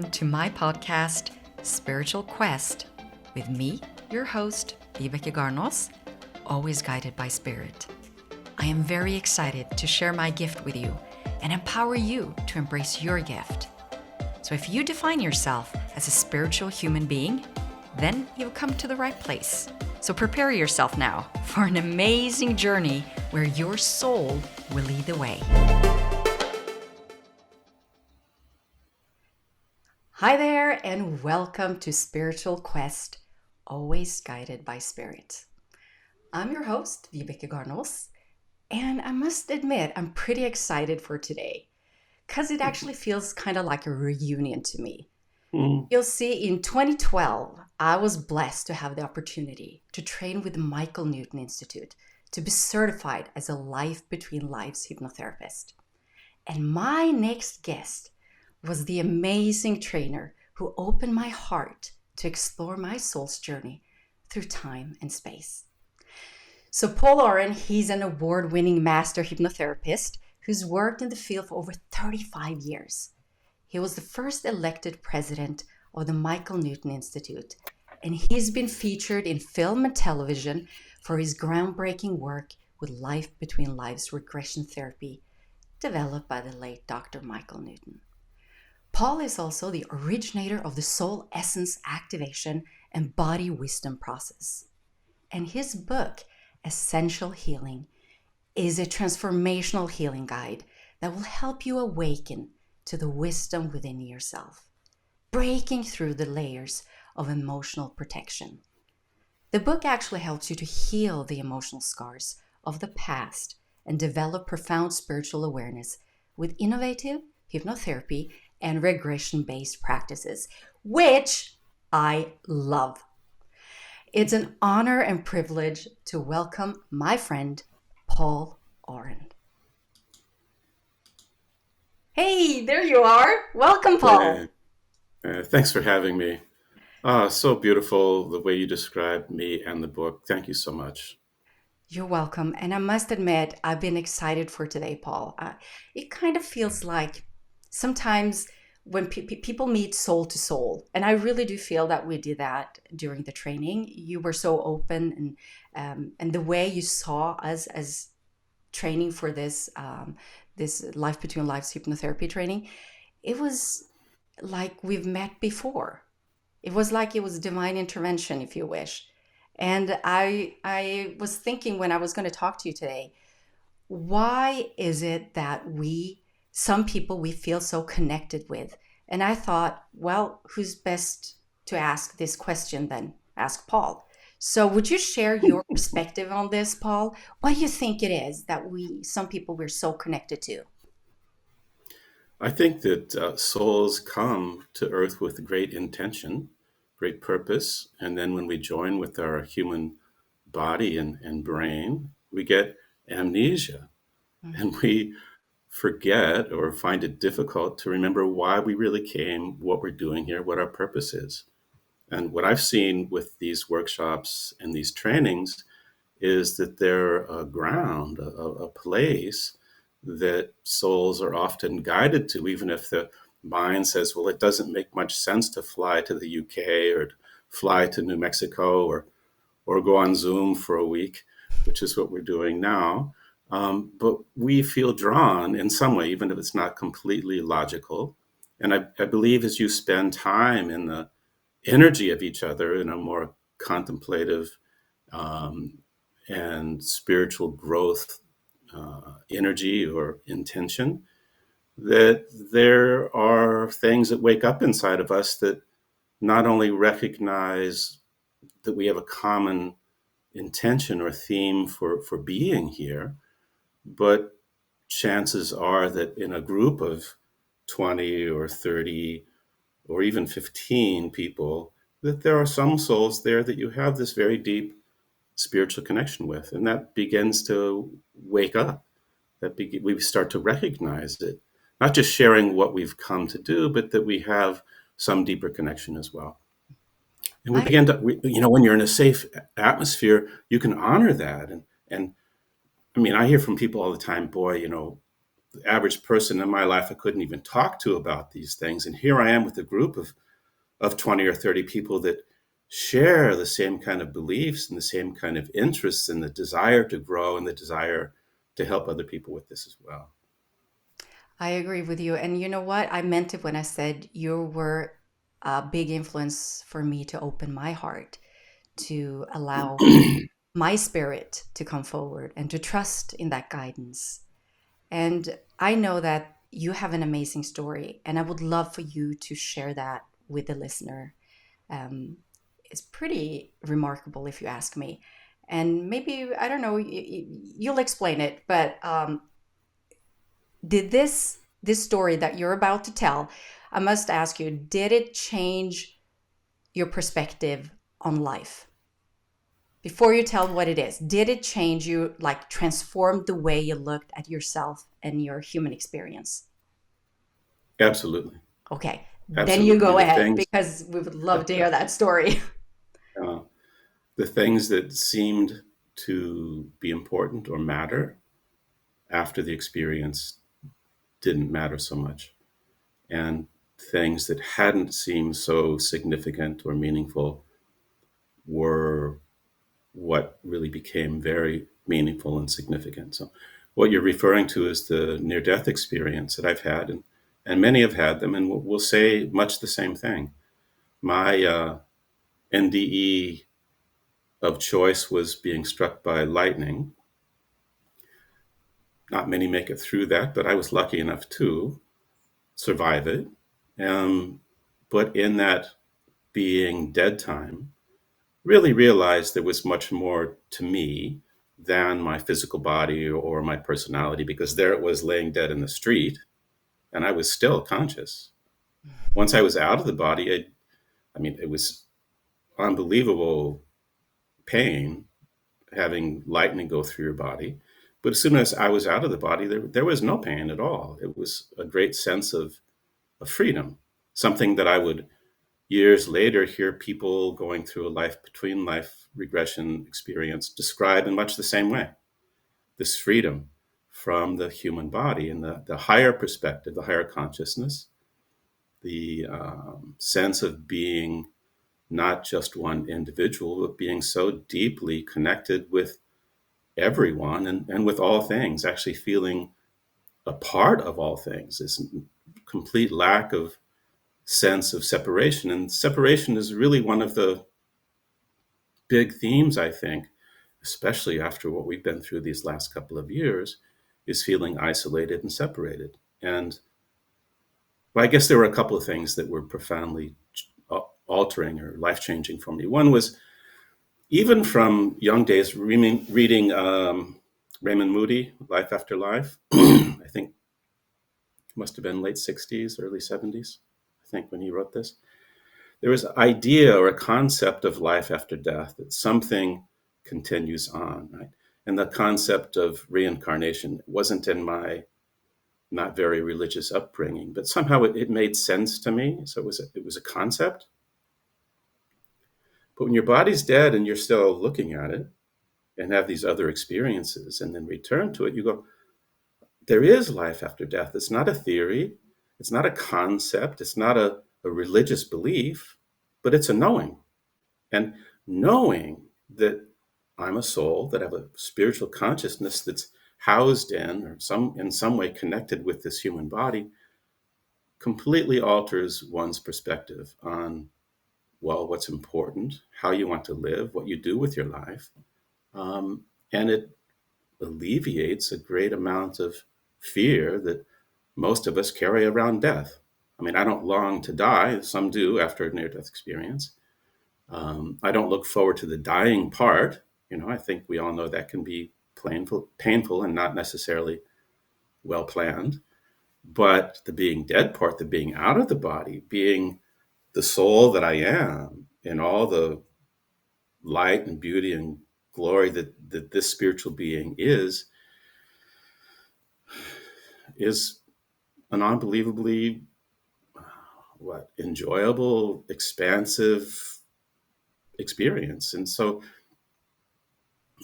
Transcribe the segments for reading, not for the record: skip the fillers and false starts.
welcome to my podcast, Spiritual Quest, with me, your host, Vibeke Garnos, always guided by Spirit. I am very excited to share my gift with you and empower you to embrace your gift. So if you define yourself as a spiritual human being, then you've come to the right place. So prepare yourself now for an amazing journey where your soul will lead the way. Hi there, and welcome to Spiritual Quest, always guided by Spirit. I'm your host, Vibeke Garnos, and I must admit I'm pretty excited for today because it actually feels kind of like a reunion to me. You'll see, in 2012, I was blessed to have the opportunity to train with the Michael Newton Institute to be certified as a Life Between Lives hypnotherapist. And my next guest was the amazing trainer who opened my heart to explore my soul's journey through time and space. So Paul Aurand, he's an award-winning Master Hypnotherapist who's worked in the field for over 35 years. He was the first elected president of the Michael Newton Institute, and he's been featured in film and television for his groundbreaking work with Life Between Lives regression therapy developed by the late Dr. Michael Newton. Paul is also the originator of the soul essence activation and body wisdom process. And his book, Essential Healing, is a transformational healing guide that will help you awaken to the wisdom within yourself, breaking through the layers of emotional protection. The book actually helps you to heal the emotional scars of the past and develop profound spiritual awareness with innovative hypnotherapy and regression-based practices, which I love. It's an honor and privilege to welcome my friend, Paul Aurand. Hey, there you are. Welcome, Paul. Thanks for having me. So beautiful the way you described me and the book. Thank you so much. You're welcome. And I must admit, I've been excited for today, Paul. It kind of feels like sometimes when people meet soul to soul, and I really do feel that we did that during the training. You were so open, and the way you saw us as training for this Life Between Lives hypnotherapy training, it was like we've met before. It was like it was divine intervention, if you wish. And I was thinking when I was going to talk to you today, why is it that some people we feel so connected with? And I thought, well, who's best to ask this question then? Ask Paul. So would you share your perspective on this, Paul? What do you think it is that some people we're so connected to? I think that souls come to Earth with great intention, great purpose, and then when we join with our human body and brain, we get amnesia, and we forget or find it difficult to remember why we really came, what we're doing here, what our purpose is. And what I've seen with these workshops and these trainings is that they're a ground, a place that souls are often guided to, even if the mind says, well, it doesn't make much sense to fly to the UK or fly to New Mexico or go on Zoom for a week, which is what we're doing now. But we feel drawn in some way, even if it's not completely logical. And I believe as you spend time in the energy of each other in a more contemplative and spiritual growth energy or intention, that there are things that wake up inside of us that not only recognize that we have a common intention or theme for being here, but chances are that in a group of 20 or 30 or even 15 people, that there are some souls there that you have this very deep spiritual connection with, and that begins to wake up. We start to recognize it, not just sharing what we've come to do, but that we have some deeper connection as well. And we begin to, when you're in a safe atmosphere, you can honor that. And I mean, I hear from people all the time, boy, the average person in my life I couldn't even talk to about these things. And here I am with a group of 20 or 30 people that share the same kind of beliefs and the same kind of interests and the desire to grow and the desire to help other people with this as well. I agree with you. And you know what? I meant it when I said you were a big influence for me to open my heart, to allow my spirit to come forward and to trust in that guidance. And I know that you have an amazing story, and I would love for you to share that with the listener. Um, it's pretty remarkable, if you ask me. And maybe, I don't know, you'll explain it, but did this story that you're about to tell, I must ask you, did it change your perspective on life? Before you tell what it is, did it change you, like transform the way you looked at yourself and your human experience? Absolutely. Okay, then you Absolutely. go ahead because we would love to hear that story. Uh, the things that seemed to be important or matter after the experience didn't matter so much. And things that hadn't seemed so significant or meaningful were what really became very meaningful and significant. So, what you're referring to is the near death experience that I've had, and many have had them, and will say much the same thing. My NDE of choice was being struck by lightning. Not many make it through that, but I was lucky enough to survive it. Um, but in that being dead time, really realized there was much more to me than my physical body or my personality, because there it was laying dead in the street and I was still conscious. Once I was out of the body, I mean, it was unbelievable pain having lightning go through your body. But as soon as I was out of the body, there was no pain at all. It was a great sense of freedom, something that I would years later hear people going through a life between life regression experience describe in much the same way. This freedom from the human body and the higher perspective, the higher consciousness, the sense of being not just one individual, but being so deeply connected with everyone and with all things, actually feeling a part of all things, this complete lack of sense of separation. And separation is really one of the big themes, I think, especially after what we've been through these last couple of years, is feeling isolated and separated. And well, I guess there were a couple of things that were profoundly altering or life changing for me. One was even from young days, reading Raymond Moody, Life After Life. I think it must have been late 60s, early 70s, I think, when he wrote this. There was an idea or a concept of life after death, that something continues on, right? And the concept of reincarnation wasn't in my not very religious upbringing, but somehow it made sense to me. So it was a concept. But when your body's dead and you're still looking at it and have these other experiences and then return to it, you go, there is life after death. It's not a theory. It's not a concept. It's not a religious belief, but it's a knowing. And knowing that I'm a soul, that I have a spiritual consciousness that's housed in or in some way connected with this human body, completely alters one's perspective on, well, what's important, how you want to live, what you do with your life. And it alleviates a great amount of fear that most of us carry around death. I mean, I don't long to die. Some do after a near death experience. I don't look forward to the dying part. I think we all know that can be painful and not necessarily well planned. But the being dead part, the being out of the body, being the soul that I am, in all the light and beauty and glory that this spiritual being is an unbelievably enjoyable, expansive experience. And so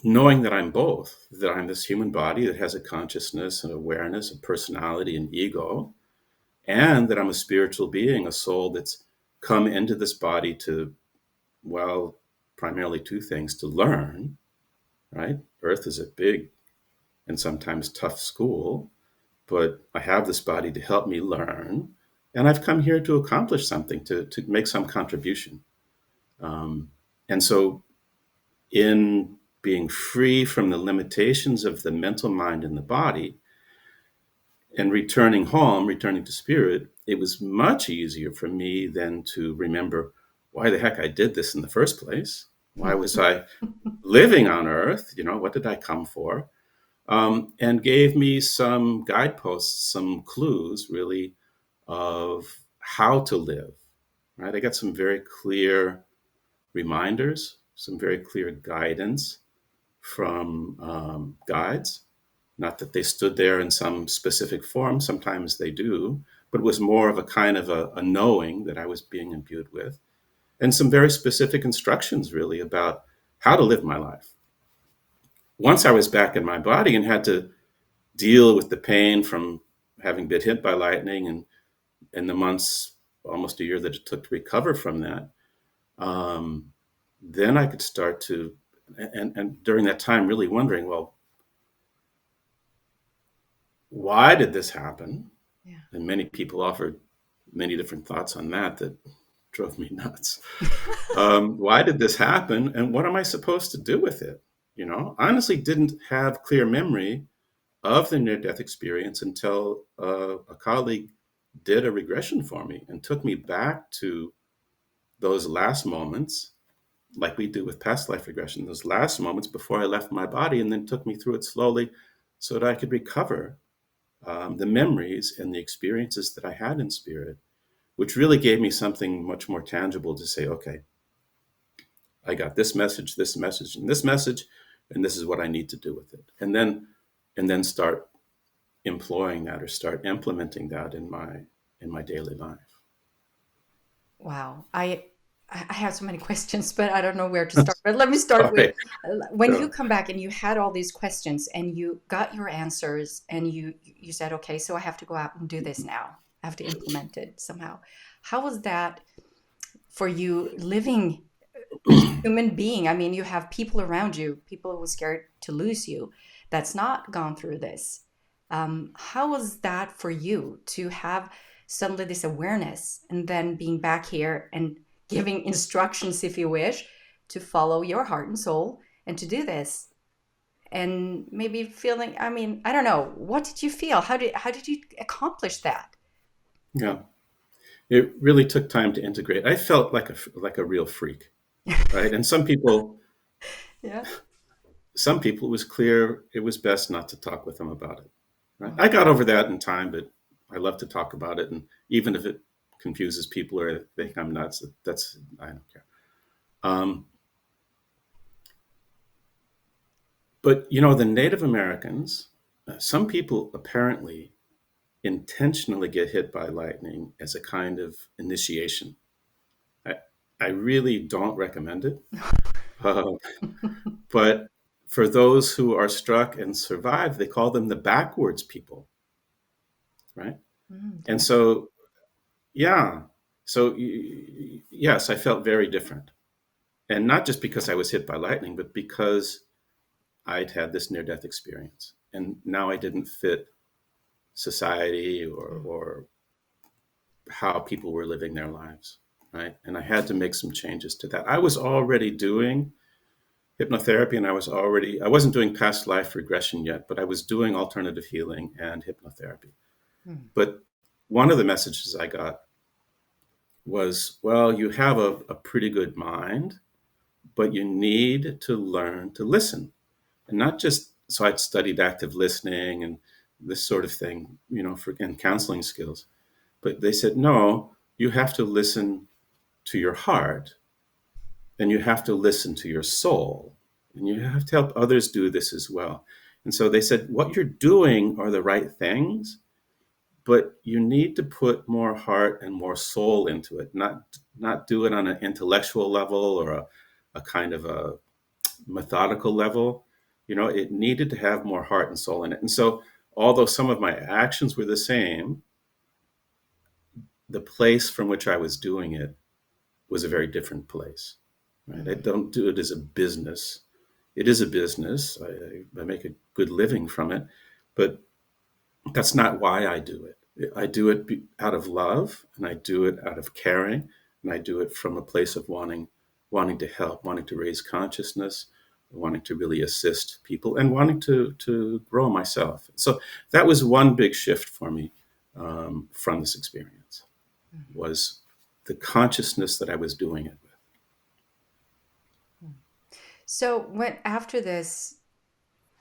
knowing that I'm both, that I'm this human body that has a consciousness and awareness, a personality and ego, and that I'm a spiritual being, a soul that's come into this body to, well, primarily two things: to learn, right? Earth is a big and sometimes tough school, but I have this body to help me learn. And I've come here to accomplish something, to make some contribution. Um, and so, in being free from the limitations of the mental mind and the body, and returning home, returning to spirit, it was much easier for me then to remember why the heck I did this in the first place. Why was I living on earth? What did I come for? And gave me some guideposts, some clues, really, of how to live. Right? I got some very clear reminders, some very clear guidance from guides. Not that they stood there in some specific form, sometimes they do, but it was more of a kind of a knowing that I was being imbued with, and some very specific instructions, really, about how to live my life. Once I was back in my body and had to deal with the pain from having been hit by lightning, and the months, almost a year, that it took to recover from that, um, then I could start to, and during that time, really wondering, well, why did this happen? Yeah. And many people offered many different thoughts on that drove me nuts. Why did this happen? And what am I supposed to do with it? I honestly didn't have clear memory of the near death experience until a colleague did a regression for me and took me back to those last moments, like we do with past life regression, those last moments before I left my body, and then took me through it slowly so that I could recover the memories and the experiences that I had in spirit, which really gave me something much more tangible to say, okay, I got this message, and this message, and this is what I need to do with it. And then start employing that, or start implementing that in my daily life. Wow. I have so many questions, but I don't know where to start. But let me start with Sorry. when you So, come back and you had all these questions and you got your answers and you said, okay, so I have to go out and do this now. I have to implement it somehow. How was that for you living as a human being? I mean, you have people around you, people who were scared to lose you, that's not gone through this. How was that for you to have suddenly this awareness and then being back here and giving instructions, if you wish, to follow your heart and soul and to do this? And maybe feeling, I mean, I don't know, what did you feel? How did you accomplish that? yeah, it really took time to integrate. I felt like a real freak, right? And Yeah. some people, it was clear it was best not to talk with them about it. Right? Oh, I got over that in time, but I love to talk about it, and even if it confuses people or they think I'm nuts, that's I don't care. Um, but the Native Americans, some people apparently intentionally get hit by lightning as a kind of initiation. I, I really don't recommend it. Uh, but for those who are struck and survive, they call them the backwards people, right? the And back. so, yeah. So, yes, I felt very different. And not just because I was hit by lightning, but because I'd had this near death experience. And now I didn't fit society, or how people were living their lives, right? And I had to make some changes to that. I was already doing hypnotherapy, and I wasn't doing past life regression yet, but I was doing alternative healing and hypnotherapy. Mm. But one of the messages I got was, well, you have a pretty good mind, but you need to learn to listen. And not just, so I'd studied active listening and this sort of thing, and counseling skills. But they said, no, you have to listen to your heart, and you have to listen to your soul, and you have to help others do this as well. And so they said, what you're doing are the right things, but you need to put more heart and more soul into it, not do it on an intellectual level, or a kind of a methodical level. It needed to have more heart and soul in it. And so, although some of my actions were the same, the place from which I was doing it was a very different place. Right? I Mm-hmm. don't do it as a business. It is a business. I make a good living from it, but that's not why I do it. I do it out of love, and I do it out of caring, and I do it from a place of wanting to help, wanting to raise consciousness, wanting to really assist people, and wanting to grow myself. So that was one big shift for me from this experience, Mm-hmm. was the consciousness that I was doing it So when after this,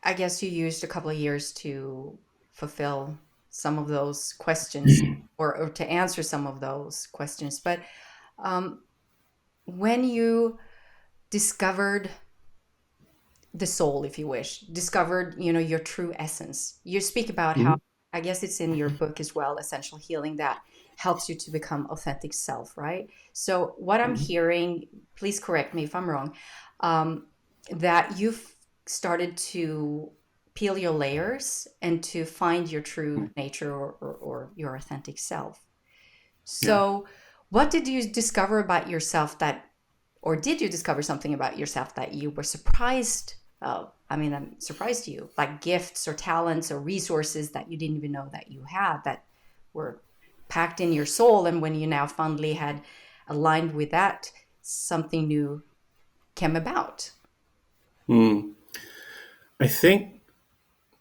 I guess you used a couple of years to fulfill some of those questions, with. or to answer some of those questions. But um, when you discovered the soul, if you wish, discovered, your true essence, you speak about how, Mhm. I guess it's in your book as well, Essential Healing, that helps you to become authentic self, right? So what I'm Mhm. hearing, please correct me if I'm wrong, um, that you've started to peel your layers and to find your true nature, or your authentic self. Yeah. So what did you discover about yourself that, or did you discover something about yourself that you were surprised of? I mean, I'm surprised you, like gifts or talents or resources that you didn't even know that you had, that were packed in your soul. And when you now finally had aligned with that, something new came about. Mm. I think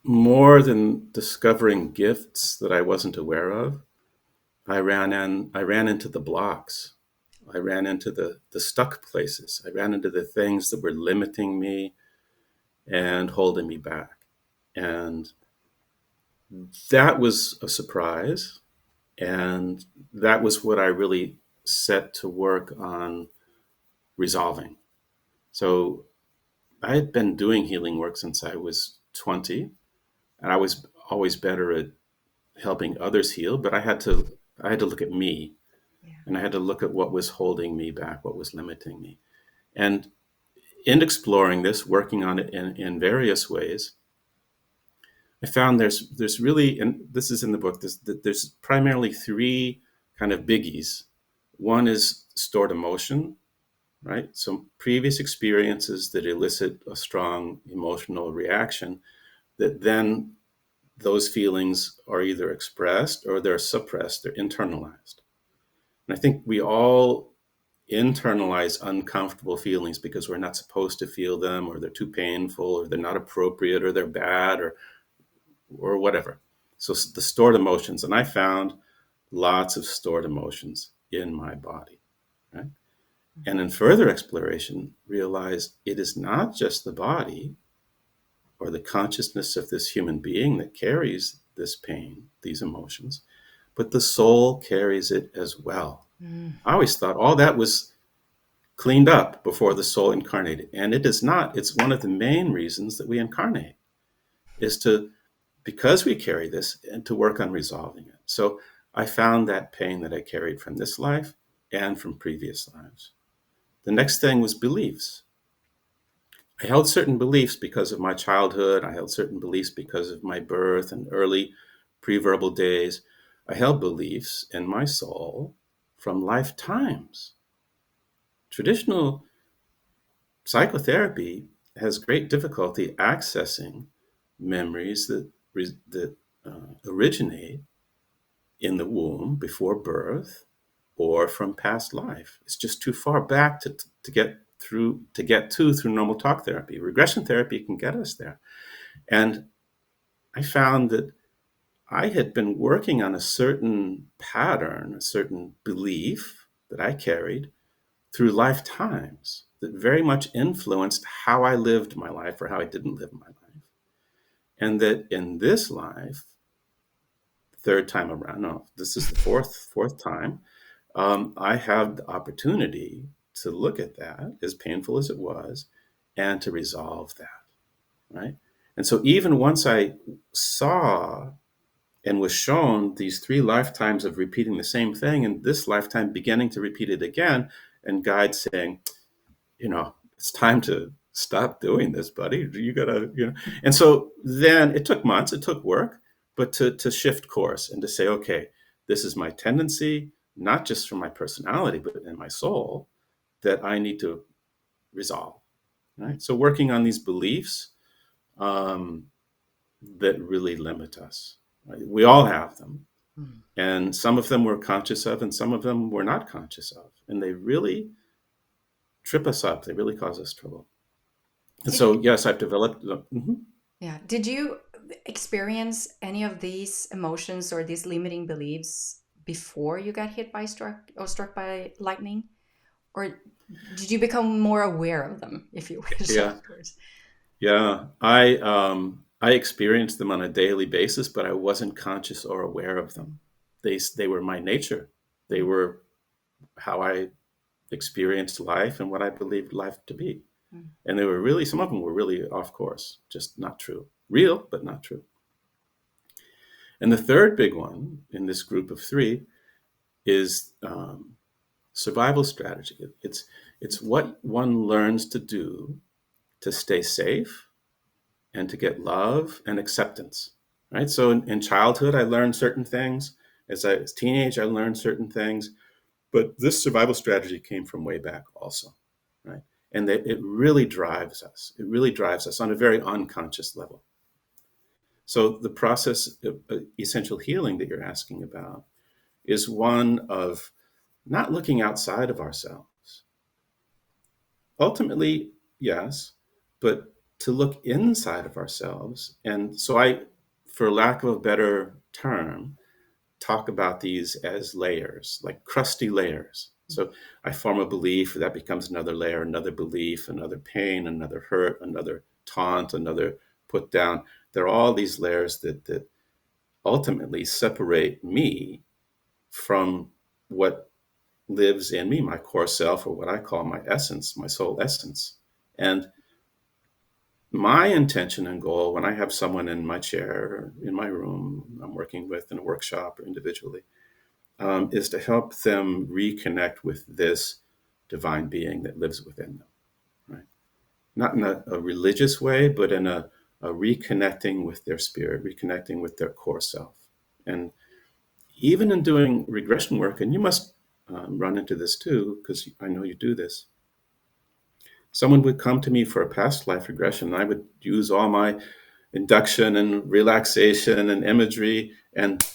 more than discovering gifts that I wasn't aware of, I ran into the blocks. I ran into the stuck places. I ran into the things that were limiting me and holding me back. And that was a surprise. And that was what I really set to work on resolving. So I had been doing healing work since I was 20, and I was always better at helping others heal, but I had to look at me, Yeah. and I had to look at what was holding me back, what was limiting me. And in exploring this, working on it in various ways, I found there's really, and this is in the book, there's primarily three kind of biggies. One is stored emotion, right? So previous experiences that elicit a strong emotional reaction, that then those feelings are either expressed or they're suppressed, they're internalized. And I think we all internalize uncomfortable feelings because we're not supposed to feel them, or they're too painful, or they're not appropriate, or they're bad, or whatever. So the stored emotions, and I found lots of stored emotions in my body, right? And in further exploration, realized it is not just the body or the consciousness of this human being that carries this pain, these emotions, but the soul carries it as well. Mm. I always thought all that was cleaned up before the soul incarnated, and it is not. It's one of the main reasons that we incarnate, is to, because we carry this, and to work on resolving it. So I found that pain that I carried from this life and from previous lives. The next thing was beliefs. I held certain beliefs because of my childhood. I held certain beliefs because of my birth and early pre-verbal days. I held beliefs in my soul from lifetimes. Traditional psychotherapy has great difficulty accessing memories that originate in the womb before birth or from past life. It's just too far back to get to through normal talk therapy. Regression therapy can get us there. And I found that I had been working on a certain pattern, a certain belief that I carried through lifetimes that very much influenced how I lived my life or how I didn't live my life. And that in this life, third time around, no, this is the fourth time, I have the opportunity to look at that, as painful as it was, and to resolve that, right? And so even once I saw and was shown these three lifetimes of repeating the same thing, and this lifetime beginning to repeat it again, and guides saying, it's time to stop doing this, buddy. You gotta, And so then it took months, it took work, but to shift course and to say, okay, this is my tendency, not just from my personality, but in my soul, that I need to resolve. Right. So working on these beliefs um, that really limit us. Right? We all have them. Mm. And some of them we're conscious of, and some of them we're not conscious of. And they really trip us up. They really cause us trouble. And Did so, yes, I've developed. Yeah. Did you experience any of these emotions or these limiting beliefs before you got hit by struck by lightning? Or did you become more aware of them, if you wish, Yeah, afterwards? yeah. I experienced them on a daily basis, but I wasn't conscious or aware of them. They were my nature. They Mm, were how I experienced life and what I believed life to be. mm, And they were really, some of them were really off course, just not true. Real, but not true. And the third big one in this group of three is survival strategy. It's what one learns to do to stay safe and to get love and acceptance. Right. So in childhood, I learned certain things. As I was teenage, I learned certain things. But this survival strategy came from way back also. Right. And it really drives us. It really drives us on a very unconscious level. So the process of essential healing that you're asking about is one of not looking outside of ourselves. Ultimately, yes, but to look inside of ourselves. And so for lack of a better term, talk about these as layers, like crusty layers. So I form a belief that becomes another layer, another belief, another pain, another hurt, another taunt, another put down. There are all these layers that ultimately separate me from what lives in me, my core self, or what I call my essence, my soul essence. And my intention and goal when I have someone in my chair, or in my room, I'm working with in a workshop or individually, is to help them reconnect with this divine being that lives within them, right? Not in a religious way, but in a reconnecting with their spirit, reconnecting with their core self. And even in doing regression work, and you must run into this too, because I know you do this, someone would come to me for a past life regression, and I would use all my induction and relaxation and imagery, and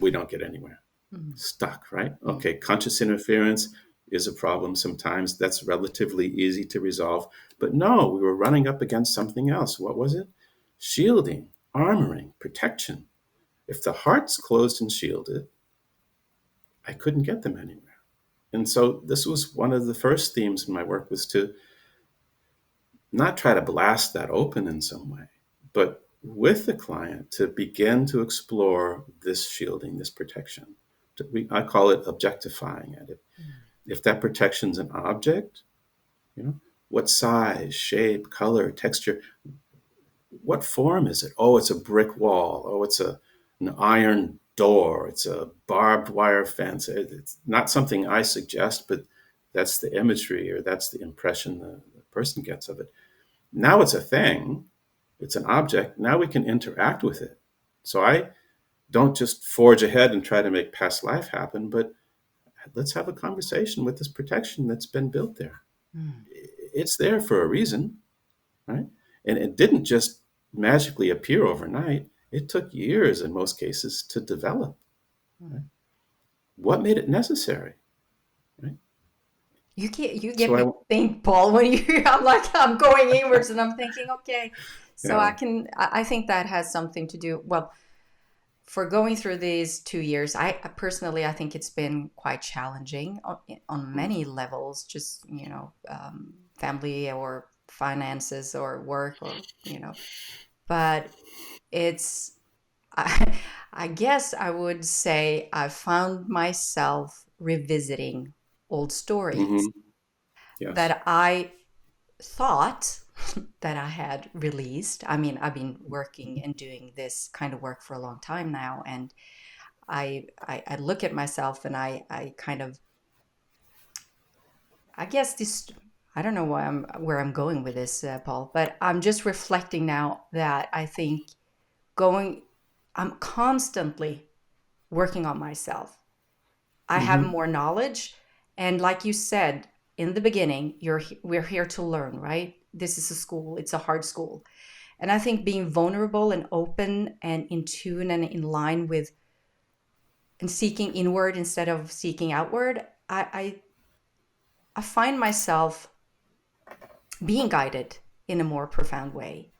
we don't get anywhere. mm, Stuck, right? mm, Okay, conscious interference is a problem sometimes. That's relatively easy to resolve. But no, we were running up against something else. What was it? Shielding, armoring, protection. If the heart's closed and shielded, I couldn't get them anywhere. And so this was one of the first themes in my work, was to not try to blast that open in some way, but with the client to begin to explore this shielding, this protection. I call it objectifying it. mm, If that protection's an object, you know, what size, shape, color, texture, what form is it? Oh, it's a brick wall. Oh, it's an iron door. It's a barbed wire fence. It's not something I suggest, but that's the imagery, or that's the impression the person gets of it. Now it's a thing, it's an object. Now we can interact with it. So I don't just forge ahead and try to make past life happen, but let's have a conversation with this protection that's been built there. mm, It's there for a reason, right? And it didn't just magically appear overnight. It took years in most cases to develop. mm. Right? What made it necessary? Right? You So get me to think, Paul, when you I'm going inwards and I'm thinking, okay, so yeah. I think that has something to do, well, for going through these 2 years. Personally, I think it's been quite challenging on Mm. many levels, just, family or finances or work, or, but it's, I, I guess I would say I found myself revisiting old stories Hmm. Yes. that I thought that I had released. I mean, I've been working and doing this kind of work for a long time now, and I look at myself and I kind of, I guess this. I don't know where I'm going with this, Paul, but I'm just reflecting now that I think going, I'm constantly working on myself. I have Hmm. more knowledge, and like you said in the beginning, we're here to learn, right? This is a school. It's a hard school, and I think being vulnerable and open and in tune and in line with and seeking inward instead of seeking outward, I find myself being guided in a more profound way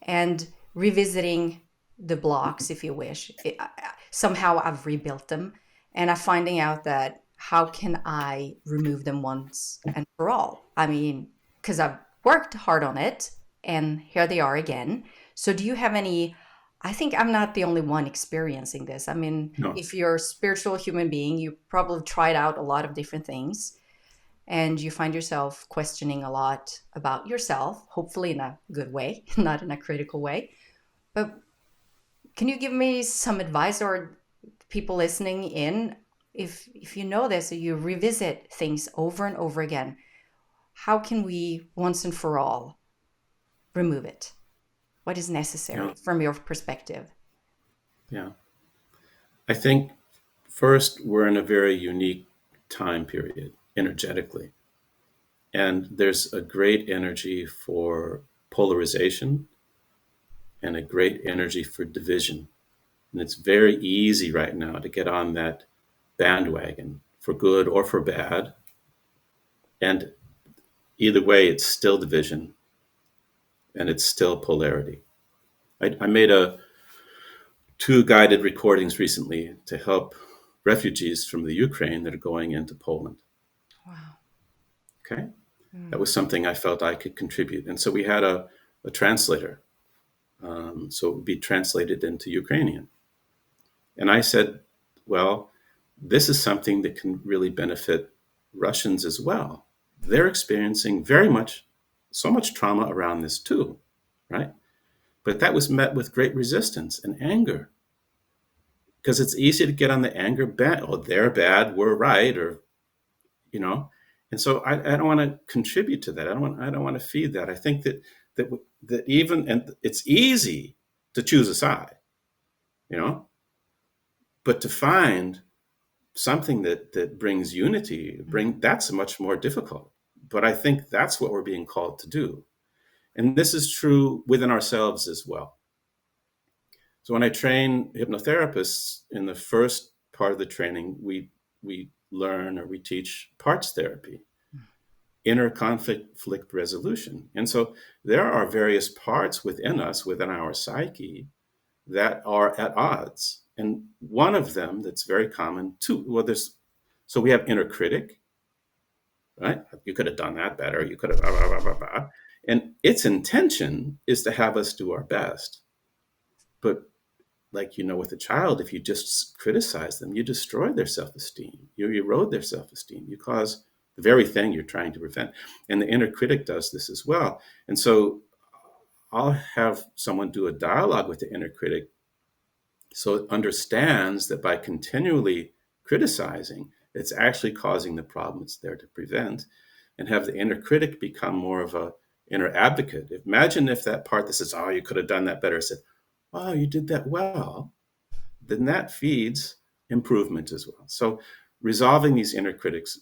and revisiting the blocks, if you wish. Somehow I've rebuilt them, and I'm finding out that how can I remove them once and for all? I mean, because I've worked hard on it, and here they are again. So, do you have any? I think I'm not the only one experiencing this. I mean, No. if you're a spiritual human being, you probably tried out a lot of different things and you find yourself questioning a lot about yourself, hopefully in a good way, not in a critical way. But can you give me some advice, or people listening in, if you know this, or you revisit things over and over again, how can we once and for all remove it? What is Yeah. necessary from your perspective? Yeah. I think first, we're in a very unique time period energetically. And there's a great energy for polarization and a great energy for division. And it's very easy right now to get on that bandwagon for good or for bad. And either way, it's still division and it's still polarity. I made two guided recordings recently to help refugees from the Ukraine that are going into Poland. Wow. Okay. That Mm. was something I felt I could contribute. And so we had a translator. So it would be translated into Ukrainian. And I said, well, this is something that can really benefit Russians as well. They're experiencing so much trauma around this too, right? But that was met with great resistance and anger because it's easy to get on the anger bad. Oh, they're bad, we're right, or you know. And so I don't want to contribute to that. I don't want to feed that. I think that that even and it's easy to choose a side, you know, but to find something that brings unity, that's much more difficult. But I think that's what we're being called to do. And this is true within ourselves as well. So when I train hypnotherapists, in the first part of the training, we learn or we teach parts therapy, inner conflict resolution. And so there are various parts within us, within our psyche, that are at odds. And one of them that's very common, too, well, so we have inner critic, right? You could have done that better. You could have, blah, blah, blah, blah, blah. And its intention is to have us do our best. But like, with a child, if you just criticize them, you destroy their self-esteem. You erode their self-esteem. You cause the very thing you're trying to prevent. And the inner critic does this as well. And so I'll have someone do a dialogue with the inner critic so it understands that by continually criticizing, it's actually causing the problem it's there to prevent, and have the inner critic become more of a inner advocate. Imagine if that part that says, oh, you could have done that better, said, oh, you did that well, then that feeds improvement as well. So resolving these inner critics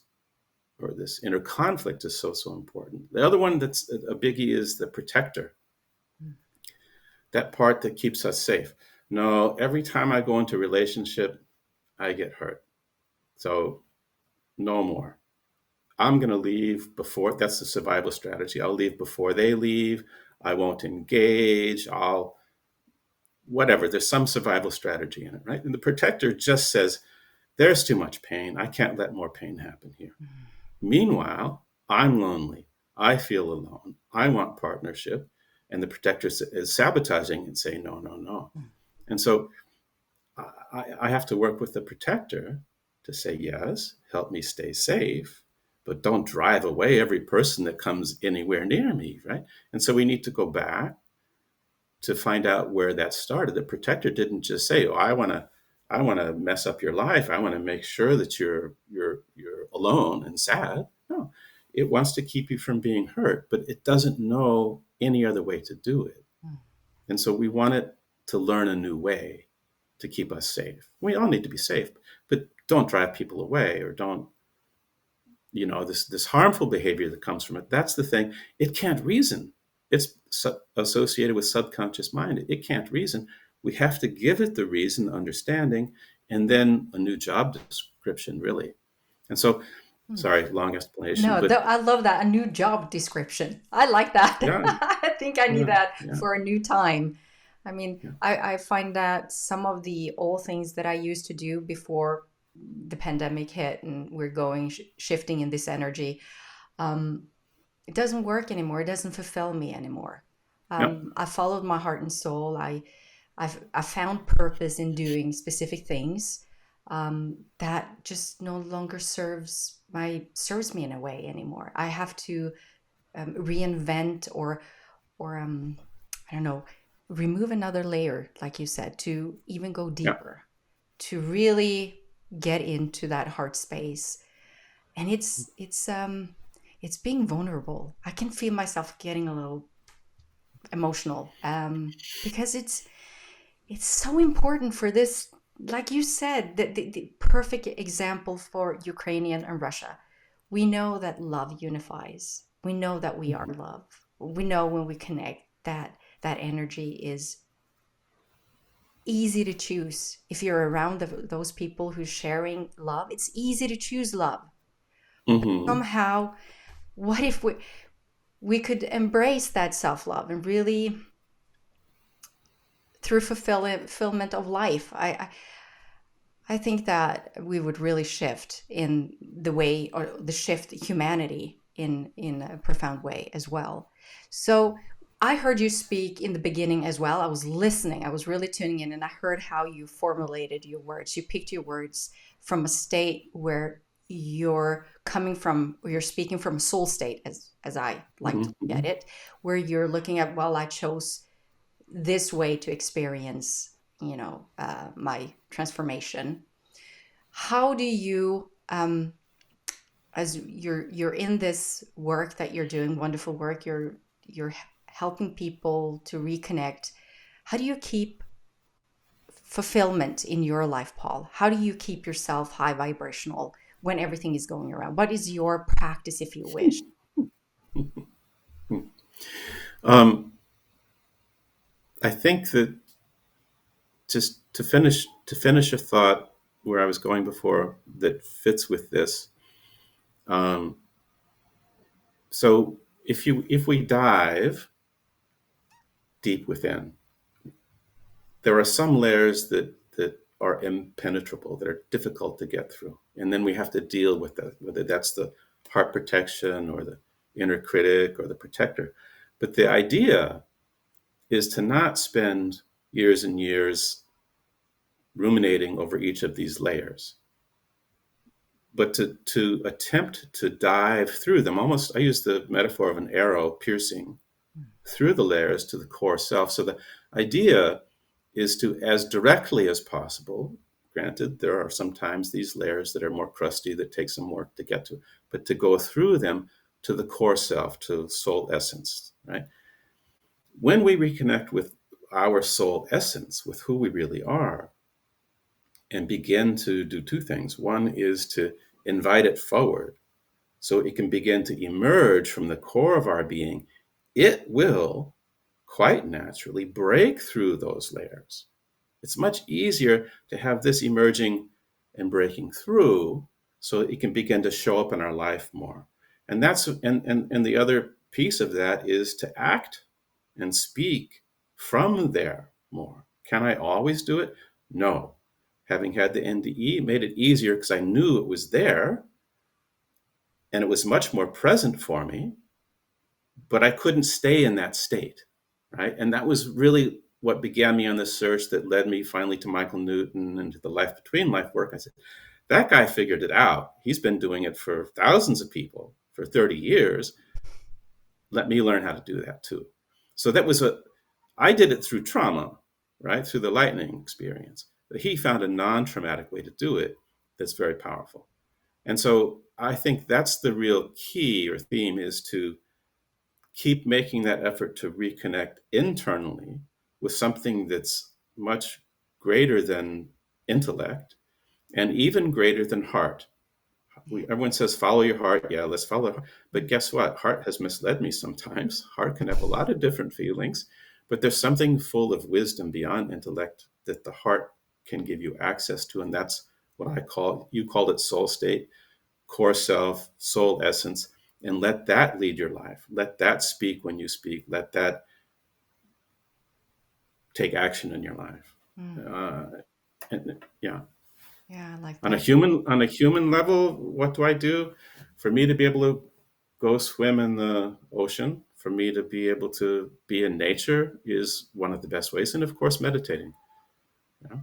or this inner conflict is so important. The other one that's a biggie is the protector, that part that keeps us safe. No, every time I go into a relationship, I get hurt. So no more. I'm going to leave before, that's the survival strategy. I'll leave before they leave. I won't engage. Whatever. There's some survival strategy in it, right? And the protector just says, there's too much pain. I can't let more pain happen here. Meanwhile, I'm lonely. I feel alone. I want partnership. And the protector is sabotaging and saying, no, no, no. And so I have to work with the protector to say, yes, help me stay safe, but don't drive away every person that comes anywhere near me, right? And so we need to go back to find out where that started. The protector didn't just say, "Oh, I want to mess up your life. I want to make sure that you're alone and sad." No, it wants to keep you from being hurt, but it doesn't know any other way to do it. Mm. And so we want it to learn a new way to keep us safe. We all need to be safe, but don't drive people away, or don't, this harmful behavior that comes from it. That's the thing. It can't reason. It's associated with subconscious mind. It can't reason. We have to give it the reason, understanding, and then a new job description, really. And so, Mm. sorry, long explanation, No, but I love that. A new job description. I like that. yeah, I think I need yeah, that yeah, for a new time. I mean, yeah, I find that some of the old things that I used to do before the pandemic hit and we're going shifting in this energy, um, it doesn't work anymore. It doesn't fulfill me anymore. yeah. I followed my heart and soul. I found purpose in doing specific things that just no longer serves me in a way anymore. I have to reinvent or I don't know, remove another layer, like you said, to even go Yeah. deeper, to really get into that heart space. And it's being vulnerable. I can feel myself getting a little emotional because it's so important for this, like you said, the perfect example for Ukrainian and Russia. We know that love unifies. We know that we are Mhm. love. We know when we connect that energy is easy to choose. If you're around those people who's sharing love, it's easy to choose love. Mhm. Somehow, what if we could embrace that self-love and really through fulfillment of life. I think that we would really shift in the way, or the shift humanity in a profound way as well. So I heard you speak in the beginning as well. I was listening. I was really tuning in, and I heard how you formulated your words. You picked your words from a state where you're coming from, or you're speaking from a soul state, as I like to Mhm. look at Mhm. it, where you're looking at, well, I chose this way to experience, my transformation. How do you, as you're in this work that you're doing, wonderful work, you're helping people to reconnect. How do you keep fulfillment in your life, Paul? How do you keep yourself high vibrational when everything is going around? What is your practice, if you wish? Um, I think that, just to finish a thought where I was going before that fits with this. Um, so if we dive deep within, there are some layers that are impenetrable, that are difficult to get through, and then we have to deal with that, whether that's the heart protection or the inner critic or the protector. But the idea is to not spend years and years ruminating over each of these layers, but to attempt to dive through them. Almost, I use the metaphor of an arrow piercing through the layers to the core self. So the idea is to, as directly as possible, granted, there are sometimes these layers that are more crusty, that take some work to get to, but to go through them to the core self, to soul essence, right? When we reconnect with our soul essence, with who we really are, and begin to do two things. One is to invite it forward so it can begin to emerge from the core of our being. It will quite naturally break through those layers. It's much easier to have this emerging and breaking through so it can begin to show up in our life more. And the other piece of that is to act and speak from there more. Can I always do it? No. Having had the NDE made it easier because I knew it was there and it was much more present for me, but I couldn't stay in that state, right? And that was really what began me on this search that led me finally to Michael Newton and to the life between life work. I said, that guy figured it out. He's been doing it for thousands of people for 30 years. Let me learn how to do that too. So I did it through trauma, right? Through the lightning experience. But he found a non traumatic way to do it that's very powerful. And so I think that's the real key or theme, is to keep making that effort to reconnect internally with something that's much greater than intellect and even greater than heart. Everyone says follow your heart. Yeah, let's follow. But guess what? Heart has misled me sometimes. Heart can have a lot of different feelings, but there's something full of wisdom beyond intellect that the heart can give you access to, and that's what I call, you called it soul state, core self, soul essence, and let that lead your life. Let that speak when you speak. Let that take action in your life. Mm. And yeah, Yeah, I like on a that. human level, what do I do? For me to be able to go swim in the ocean, for me to be able to be in nature, is one of the best ways, and of course, meditating. You know?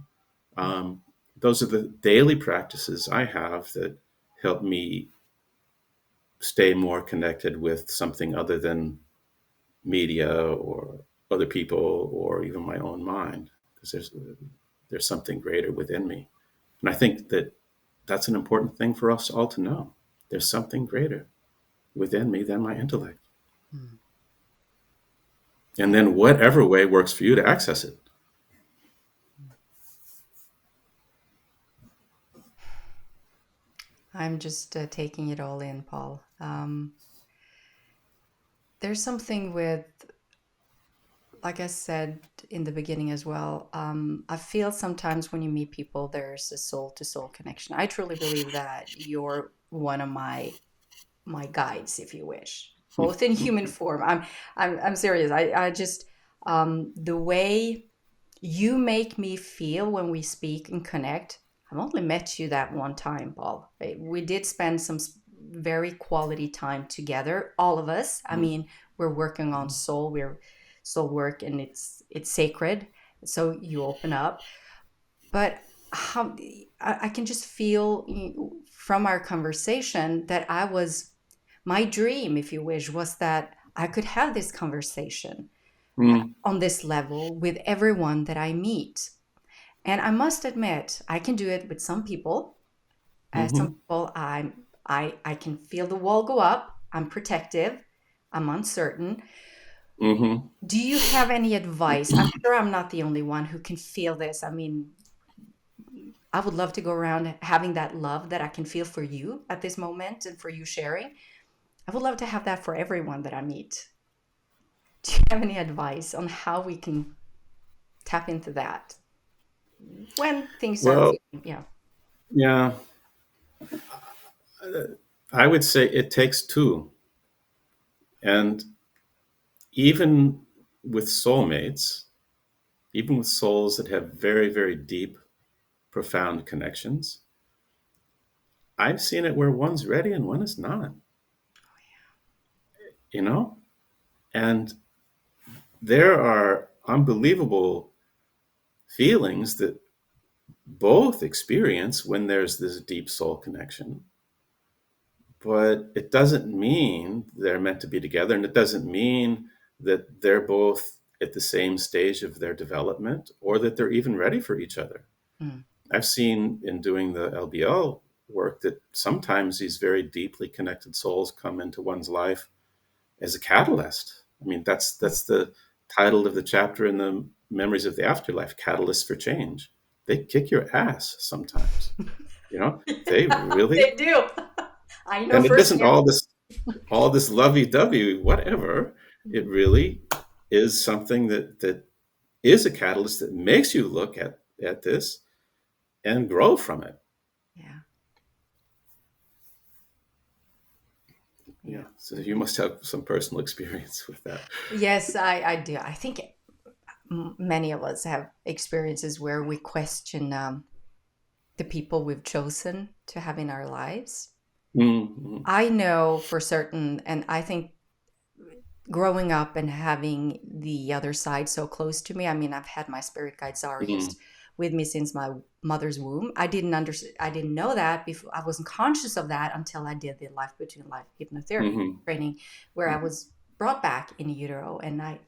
Mm. um, those are the daily practices I have that help me stay more connected with something other than media or other people or even my own mind, because there's something greater within me. And I think that that's an important thing for us all to know. There's something greater within me than my intellect. Mm. And Yeah. then whatever way works for you to access it. I'm just taking it all in, Paul. There's something with, like I said in the beginning as well, I feel sometimes when you meet people, there's a soul to soul connection. I truly believe that you're one of my guides, if you wish, both in human form. I'm serious. I just the way you make me feel when we speak and connect. I've only met you that one time, Paul. We did spend some very quality time together, all of us. I mean, we're working on soul. We're soul work, and it's sacred. So you open up, but how I can just feel from our conversation that I was my dream, if you wish, was that I could have this conversation Mm, on this level with everyone that I meet. And I must admit, I can do it with some people. Some mm-hmm, people, I can feel the wall go up. I'm protective. I'm uncertain. mm-hmm. Do you have any advice? I'm sure I'm not the only one who can feel this. I mean, I would love to go around having that love that I can feel for you at this moment and for you sharing. I would love to have that for everyone that I meet. Do you have any advice on how we can tap into that when things start Well, feeling, yeah. yeah, I would say it takes two. And even with soulmates, even with souls that have very, very deep, profound connections, I've seen it where one's ready and one is not, you know? And there are unbelievable feelings that both experience when there's this deep soul connection. But it doesn't mean they're meant to be together. And it doesn't mean that they're both at the same stage of their development or that they're even ready for each other. Mm, I've seen in doing the LBL work that sometimes these very deeply connected souls come into one's life as a catalyst. I mean, mm. that's the title of the chapter in the Memories of the Afterlife, Catalyst for Change. They kick your ass sometimes, you know, they really, They do. I know and it isn't firsthand. all this lovey-dovey whatever. It really is something that is a catalyst that makes you look at this and grow from it. Yeah, Yeah. yeah. So you must have some personal experience with that. Yes, I do. I think many of us have experiences where we question the people we've chosen to have in our lives. Mm-hmm. I know for certain, and I think growing up and having the other side so close to me. I mean, I've had my spirit guide Mm-hmm. Zarius with me since my mother's womb. I didn't know that before. I wasn't conscious of that until I did the life between life hypnotherapy Mm-hmm. training, where I Mm-hmm. was brought back in utero, and I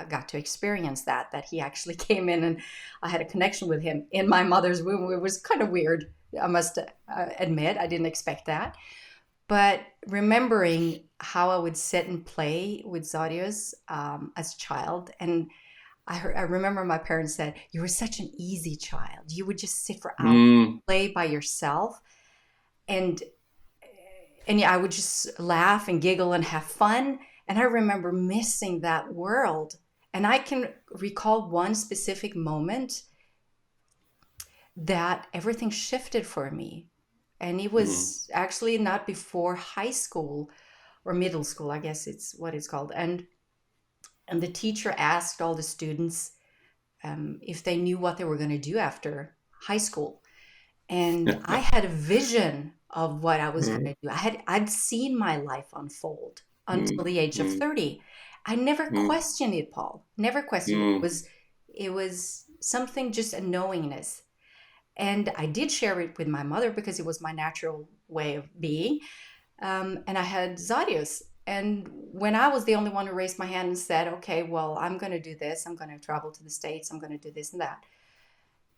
got to experience that he actually came in, and I had a connection with him in my mother's womb. It was kind of weird. I must admit, I didn't expect that. But remembering how I would sit and play with Zadios as a child, and I remember my parents said, "You were such an easy child. You would just sit for hours, Mm, play by yourself." And yeah, I would just laugh and giggle and have fun. And I remember missing that world. And I can recall one specific moment that everything shifted for me. And it mm, was actually not before high school or middle school, I guess it's what it's called. And the teacher asked all the students if they knew what they were going to do after high school. And I had a vision of what I was mm, going to do. I'd seen my life unfold until mm, the age of mm, 30. I never mm, questioned it, Paul. Never questioned it. mm. It was something, just a knowingness. And I did share it with my mother because it was my natural way of being. And I had Zadius. And when I was the only one who raised my hand and said, okay, well, I'm going to do this, I'm going to travel to the States, I'm going to do this and that,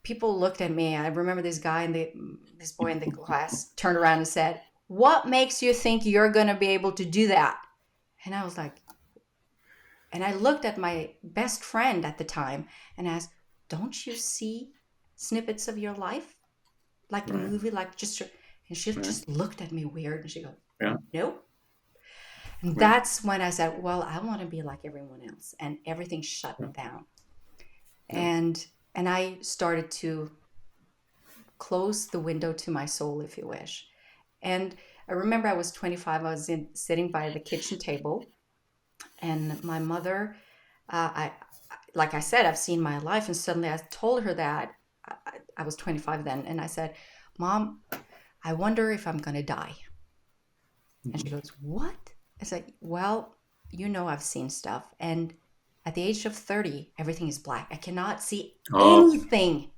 people looked at me. I remember this boy in the class turned around and said, "What makes you think you're going to be able to do that?" And I was like, and I looked at my best friend at the time and asked, "Don't you see snippets of your life? Like a Right, movie, like just," and she right. just looked at me weird and she goes, Yeah, "Nope." And right. that's when I said, "Well, I want to be like everyone else." And everything shut Yeah, down. yeah. And I started to close the window to my soul, if you wish. And I remember I was 25. I was sitting by the kitchen table, and my mother, I like I said, I've seen my life, and suddenly I told her that I was 25 then, and I said, "Mom, I wonder if I'm gonna die." And she Mhm. goes, "What?" I said, "Well, I've seen stuff, and at the age of 30, everything is black. I cannot see Oh, anything."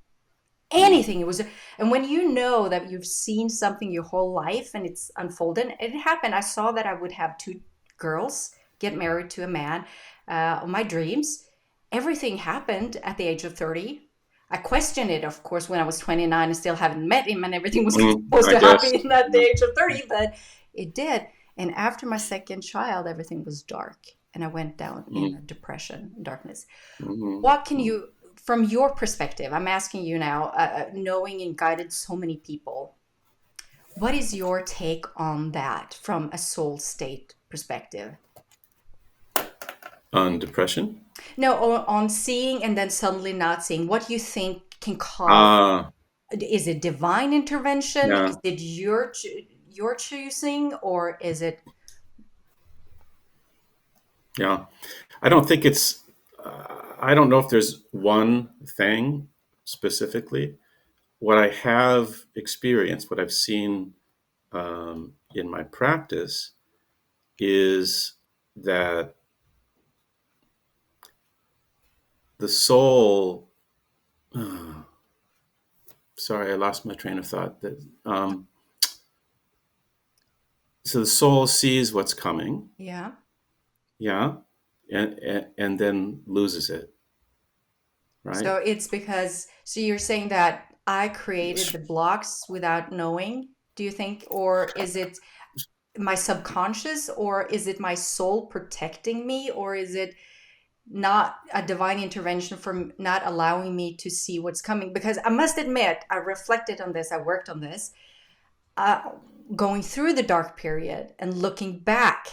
mm, Anything. It was, and when you know that you've seen something your whole life and it's unfolded, it happened. I saw that I would have two girls get married to a man, my dreams. Everything happened at the age of 30. I questioned it, of course, when I was 29 and still haven't met him, and everything was supposed I to guess. happen at the Mm, age of 30, but it did. And after my second child, everything was dark, and I went down in a mm, depression, darkness. mm, What can mm. you, from your perspective, I'm asking you now, knowing and guided so many people, what is your take on that from a soul state perspective? On depression? No, on seeing and then suddenly not seeing. What do you think can cause? Ah, Is it divine intervention? yeah, Is it your choosing, or is it? yeah. I don't think it's, I don't know if there's one thing specifically. What I have experienced, what I've seen in my practice is that the soul, uh, sorry, I lost my train of thought. So the soul sees what's coming, Yeah. yeah, and then loses it, right? So it's because, so you're saying that I created the blocks without knowing, do you think? Or is it my subconscious, or is it my soul protecting me, or is it not a divine intervention from not allowing me to see what's coming? Because I must admit, I reflected on this, I worked on this, uh, going through the dark period and looking back,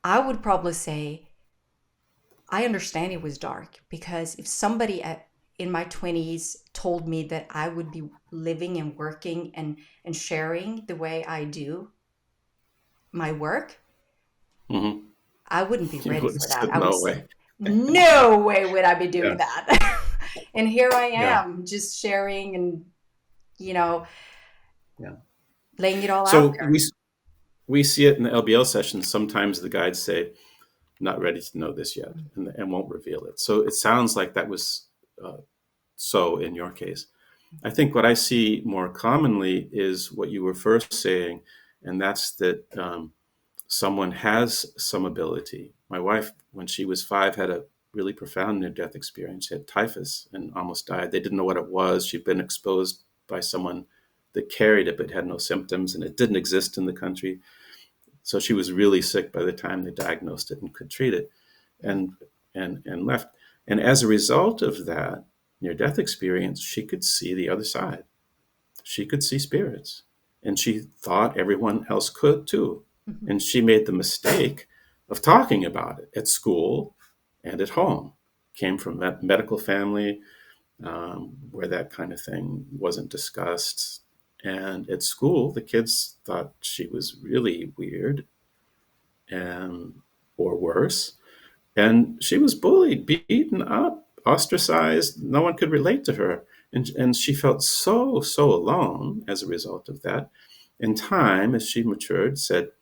I would probably say I understand it was dark, because if somebody in my 20s told me that I would be living and working and sharing the way I do my work, Hmm. I wouldn't be You ready would have for that. said I would no say, way. no way would I be Yeah, doing that. And here I yeah, am, just sharing and, you know, yeah. laying it all out So there. we see it in the LBL sessions. Sometimes the guides say, "Not ready to know this yet," and won't reveal it. So it sounds like that was uh, so in your case. I think what I see more commonly is what you were first saying, and that's that someone has some ability. My wife, when she was 5, had a really profound near-death experience. She had typhus and almost died. They didn't know what it was. She'd been exposed by someone that carried it but had no symptoms, and it didn't exist in the country. So she was really sick by the time they diagnosed it and could treat it, and and left. And as a result of that near-death experience, she could see the other side. She could see spirits, and she thought everyone else could too. Mhm. And she made the mistake of talking about it at school and at home. Came from a medical family where that kind of thing wasn't discussed. And at school, the kids thought she was really weird and or worse. And she was bullied, beaten up, ostracized. No one could relate to her. And she felt so alone as a result of that. In time, as she matured, said,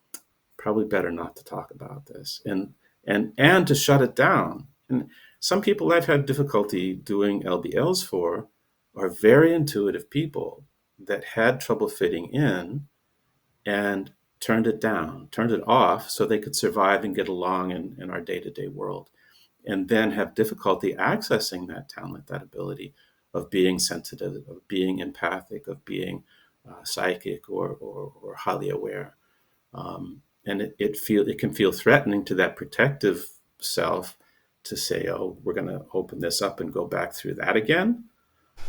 probably better not to talk about this and to shut it down. And some people I've had difficulty doing LBLs for are very intuitive people that had trouble fitting in and turned it down, turned it off so they could survive and get along in our day-to-day world, and then have difficulty accessing that talent, that ability of being sensitive, of being empathic, of being psychic or highly aware. And it can feel threatening to that protective self to say, "Oh, we're going to open this up and go back through that again."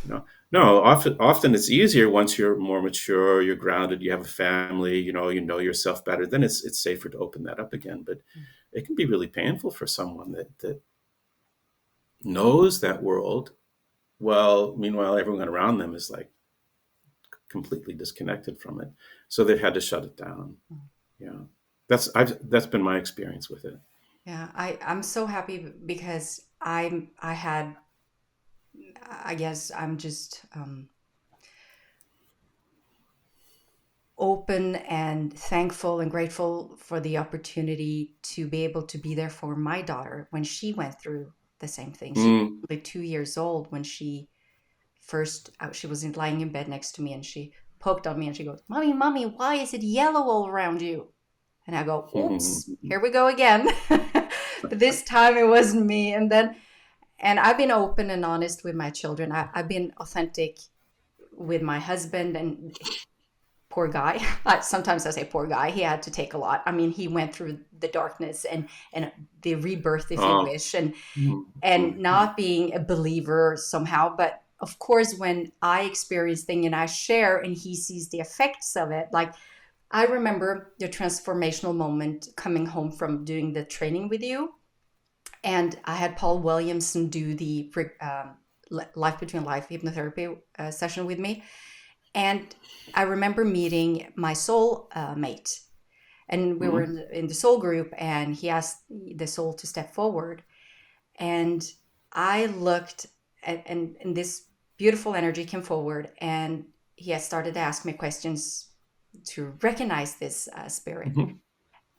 No. Often it's easier once you're more mature, you're grounded, you have a family, you know yourself better. Then it's safer to open that up again. But it can be really painful for someone that knows that world well. Meanwhile, everyone around them is like completely disconnected from it, so they've had to shut it down. Yeah, that's been my experience with it. Yeah, I'm so happy because I had, I guess I'm just open and thankful and grateful for the opportunity to be able to be there for my daughter when she went through the same thing. She Mm. was only 2 years old when she first she was lying in bed next to me, and she poked on me and she goes, "Mommy, mommy, why is it yellow all around you?" And I go, "Oops, here we go again." But this time it wasn't me. And I've been open and honest with my children. I've been authentic with my husband, and poor guy. Sometimes I say poor guy. He had to take a lot. I mean, he went through the darkness and the rebirth, if you Oh. wish, Mm. and Mm. not being a believer somehow. But of course, when I experience things and I share, and he sees the effects of it, like I remember the transformational moment coming home from doing the training with you, and I had Paul Williamson do the Life Between Life hypnotherapy session with me. And I remember meeting my soul mate, and we were Mm. in the soul group, and he asked the soul to step forward. And I looked and this beautiful energy came forward, and he had started to ask me questions to recognize this spirit. Mhm.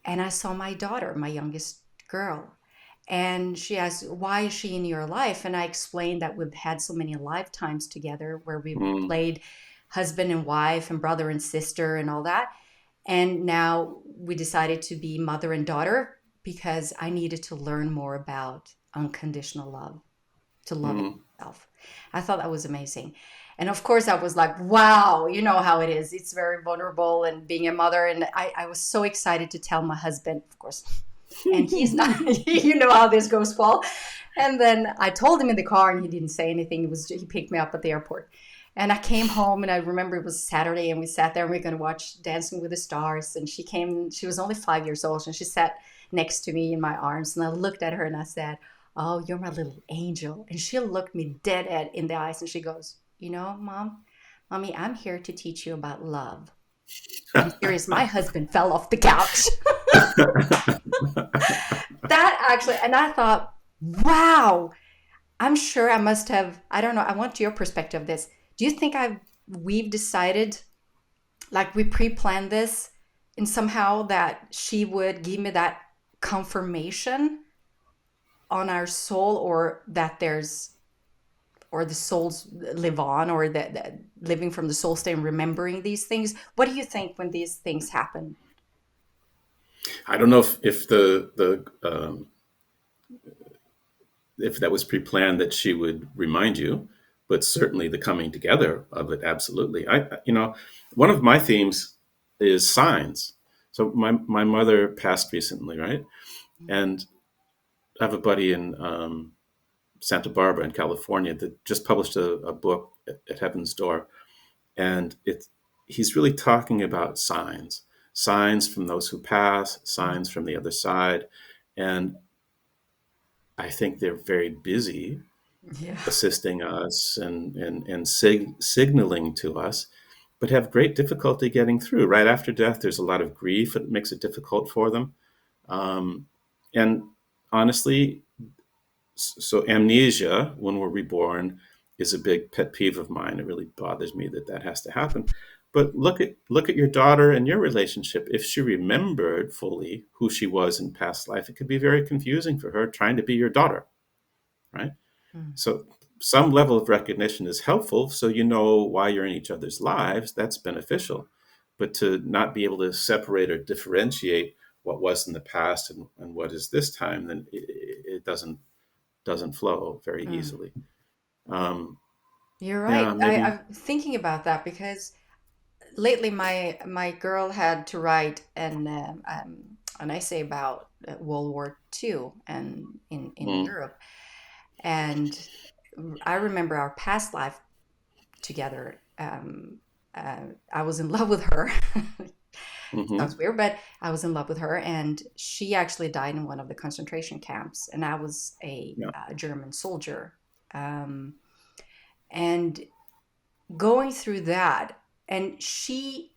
And I saw my daughter, my youngest girl. And she asked, "Why is she in your life?" And I explained that we've had so many lifetimes together where we Mm. played husband and wife and brother and sister and all that. And now we decided to be mother and daughter because I needed to learn more about unconditional love, to loving Mm. myself. I thought that was amazing. And of course, I was like, wow, you know how it is. It's very vulnerable and being a mother. And I was so excited to tell my husband, of course. And he's not, you know how this goes, Paul. And then I told him in the car, and he didn't say anything. It was he picked me up at the airport. And I came home, and I remember it was Saturday, and we sat there and we were going to watch Dancing with the Stars. And she was only 5 years old, and she sat next to me in my arms. And I looked at her and I said, "Oh, you're my little angel." And she looked me dead in the eyes and she goes, "You know, mommy, I'm here to teach you about love." I'm serious. My husband fell off the couch. That actually, and I thought, wow, I'm sure I must have, I don't know, I want your perspective of this. Do you think we've decided, like we pre-planned this, and somehow that she would give me that confirmation on our soul, or that there's, or the souls live on, or that living from the soul state and remembering these things? What do you think when these things happen? I don't know if if that was pre-planned that she would remind you. but certainly the coming together of it, absolutely. One of my themes is signs. So my mother passed recently, right? And I have a buddy in Santa Barbara in California that just published a book at Heaven's Door, and he's really talking about signs from those who pass, signs from the other side, and I think they're very busy Yeah. assisting us and signaling to us, but have great difficulty getting through. Right after death, there's a lot of grief. It makes it difficult for them. Um, and honestly, so amnesia when we're reborn is a big pet peeve of mine. It really bothers me that has to happen. But look at your daughter and your relationship. If she remembered fully who she was in past life, it could be very confusing for her trying to be your daughter, right? Mm. So some level of recognition is helpful, so you know why you're in each other's lives. That's beneficial. But to not be able to separate or differentiate what was in the past and what is this time, then it doesn't flow very Mm. easily. Um, You're right. yeah, maybe. I'm thinking about that because lately my girl had to write an essay about World War II and in Mm, Europe, and I remember our past life together. I was in love with her. hmm. Sounds weird, but I was in love with her, and she actually died in one of the concentration camps, and I was Yeah. a German soldier. Um, and going through that, and she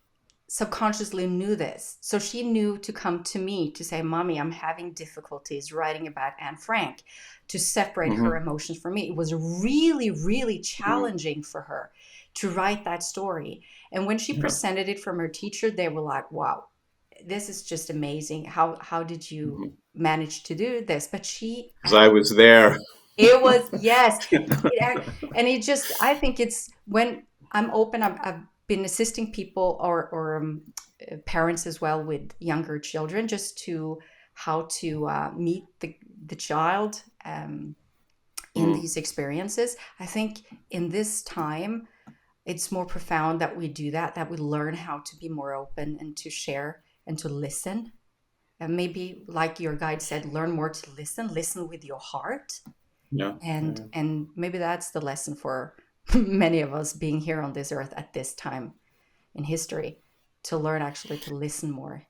subconsciously knew this, so she knew to come to me to say, "Mommy, I'm having difficulties writing about Anne Frank," to separate her Hmm. emotions from me. It was really, really Hmm. challenging for her to write that story. And when she Yeah. presented it from her teacher, they were like, "Wow, this is just amazing. How did you Because manage to do this?" But she I was there. it was, yes. And it just, I think it's when I'm open, I've been assisting people or parents as well with younger children, just to how to meet the child in Mm, these experiences. I think in this time, it's more profound that we do that we learn how to be more open and to share and to listen. And maybe, like your guide said, learn more to listen with your heart, yeah. and Yeah. maybe that's the lesson for many of us being here on this earth at this time in history, to learn actually to listen more.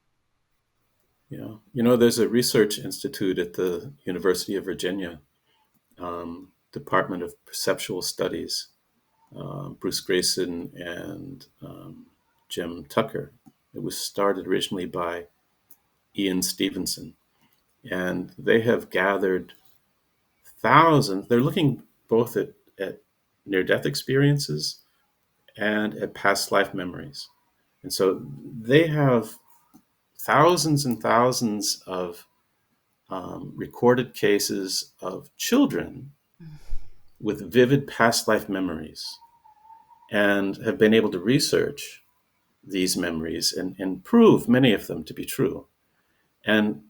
Yeah. There's a research institute at the University of Virginia, Department of Perceptual Studies, Bruce Grayson and Jim Tucker. It was started originally by Ian Stevenson, and they have gathered thousands. They're looking both at near death experiences and at past life memories. And so they have thousands and thousands of recorded cases of children with vivid past life memories and have been able to research these memories and prove many of them to be true. And